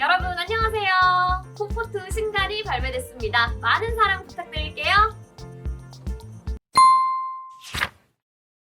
여러분 안녕하세요. 콤포트 신갈이 발매됐습니다. 많은 사랑 부탁드릴게요.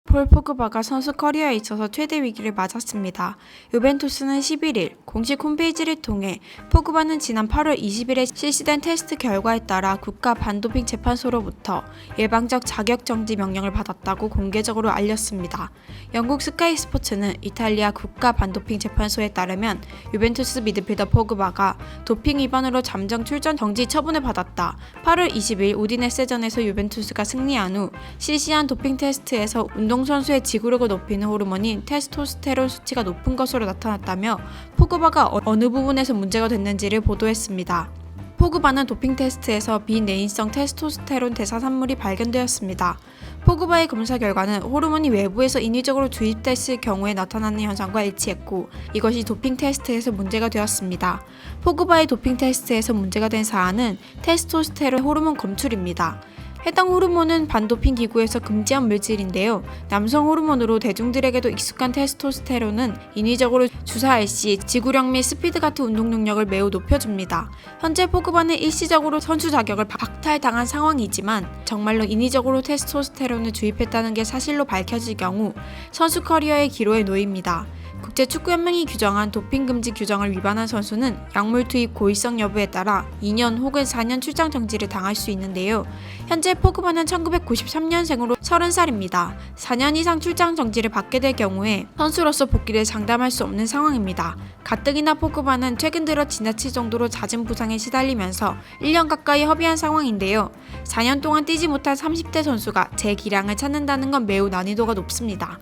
폴 포그바가 선수 커리어에 있어서 최대 위기를 맞았습니다. 유벤투스는 11일 공식 홈페이지를 통해 포그바는 지난 8월 20일에 실시된 테스트 결과에 따라 국가 반도핑 재판소로부터 예방적 자격 정지 명령을 받았다고 공개적으로 알렸습니다. 영국 스카이 스포츠는 이탈리아 국가 반도핑 재판소에 따르면 유벤투스 미드필더 포그바가 도핑 위반으로 잠정 출전 정지 처분을 받았다. 8월 20일 우디네세전에서 유벤투스가 승리한 후 실시한 도핑 테스트에서 운동선수의 지구력을 높이는 호르몬인 테스토스테론 수치가 높은 것으로 나타났다며 포그바가 어느 부분에서 문제가 됐는지를 보도했습니다. 포그바는 도핑 테스트에서 비내인성 테스토스테론 대사산물이 발견되었습니다. 포그바의 검사 결과는 호르몬이 외부에서 인위적으로 주입됐을 경우에 나타나는 현상과 일치했고 이것이 도핑 테스트에서 문제가 되었습니다. 포그바의 도핑 테스트에서 문제가 된 사안은 테스토스테론 호르몬 검출입니다. 해당 호르몬은 반도핑 기구에서 금지한 물질인데요. 남성 호르몬으로 대중들에게도 익숙한 테스토스테론은 인위적으로 주사할 시 지구력 및 스피드 같은 운동 능력을 매우 높여줍니다. 현재 포그바는 일시적으로 선수 자격을 박탈당한 상황이지만 정말로 인위적으로 테스토스테론을 주입했다는 게 사실로 밝혀질 경우 선수 커리어의 기로에 놓입니다. 국제축구연맹이 규정한 도핑 금지 규정을 위반한 선수는 약물 투입 고의성 여부에 따라 2년 혹은 4년 출장 정지를 당할 수 있는데요. 현재 포그바는 1993년생으로 30살입니다. 4년 이상 출장 정지를 받게 될 경우에 선수로서 복귀를 장담할 수 없는 상황입니다. 가뜩이나 포그바는 최근 들어 지나칠 정도로 잦은 부상에 시달리면서 1년 가까이 허비한 상황인데요. 4년 동안 뛰지 못한 30대 선수가 제 기량을 찾는다는 건 매우 난이도가 높습니다.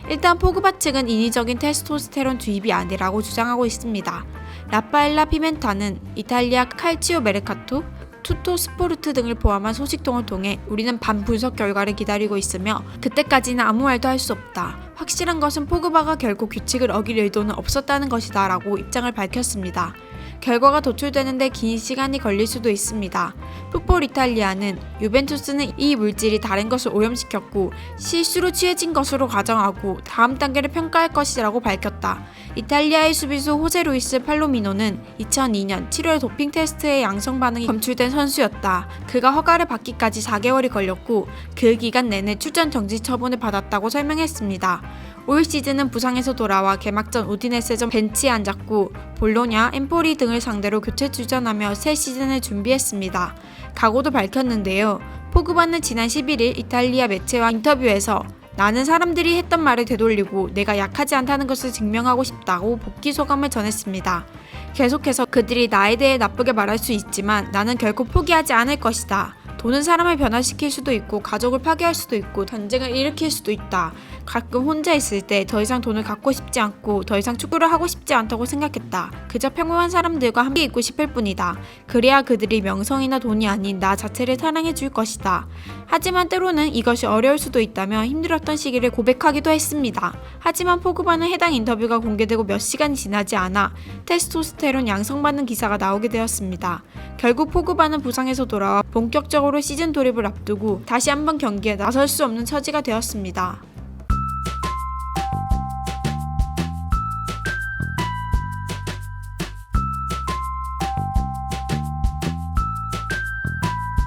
일단 포그바 측은 인위적인 테스토스테론 주입이 아니라고 주장하고 있습니다. 라파엘라 피멘타는 이탈리아 칼치오 메르카토, 투토 스포르트 등을 포함한 소식통을 통해 우리는 반분석 결과를 기다리고 있으며 그때까지는 아무 말도 할 수 없다. 확실한 것은 포그바가 결코 규칙을 어길 의도는 없었다는 것이다 라고 입장을 밝혔습니다. 결과가 도출되는데 긴 시간이 걸릴 수도 있습니다. 풋볼 이탈리아는 유벤투스는 이 물질이 다른 것을 오염시켰고 실수로 취해진 것으로 가정하고 다음 단계를 평가할 것이라고 밝혔다. 이탈리아의 수비수 호세 루이스 팔로미노는 2002년 7월 도핑 테스트에 양성 반응이 검출된 선수였다. 그가 허가를 받기까지 4개월이 걸렸고 그 기간 내내 출전 정지 처분을 받았다고 설명했습니다. 올 시즌은 부상에서 돌아와 개막전 우디네세전 벤치에 앉았고 볼로냐, 엠포리 등을 상대로 교체 출전하며 새 시즌을 준비했습니다. 각오도 밝혔는데요. 포그바는 지난 11일 이탈리아 매체와 인터뷰에서 나는 사람들이 했던 말을 되돌리고 내가 약하지 않다는 것을 증명하고 싶다고 복귀 소감을 전했습니다. 계속해서 그들이 나에 대해 나쁘게 말할 수 있지만 나는 결코 포기하지 않을 것이다. 돈은 사람을 변화시킬 수도 있고 가족을 파괴할 수도 있고 전쟁을 일으킬 수도 있다. 가끔 혼자 있을 때 더 이상 돈을 갖고 싶지 않고 더 이상 축구를 하고 싶지 않다고 생각했다. 그저 평범한 사람들과 함께 있고 싶을 뿐이다. 그래야 그들이 명성이나 돈이 아닌 나 자체를 사랑해 줄 것이다. 하지만 때로는 이것이 어려울 수도 있다며 힘들었던 시기를 고백하기도 했습니다. 하지만 포그바는 해당 인터뷰가 공개되고 몇 시간이 지나지 않아 테스토스테론 양성받는 기사가 나오게 되었습니다. 결국 포그바는 부상에서 돌아와 본격적으로 시즌 돌입을 앞두고 다시 한번 경기에 나설 수 없는 처지가 되었습니다.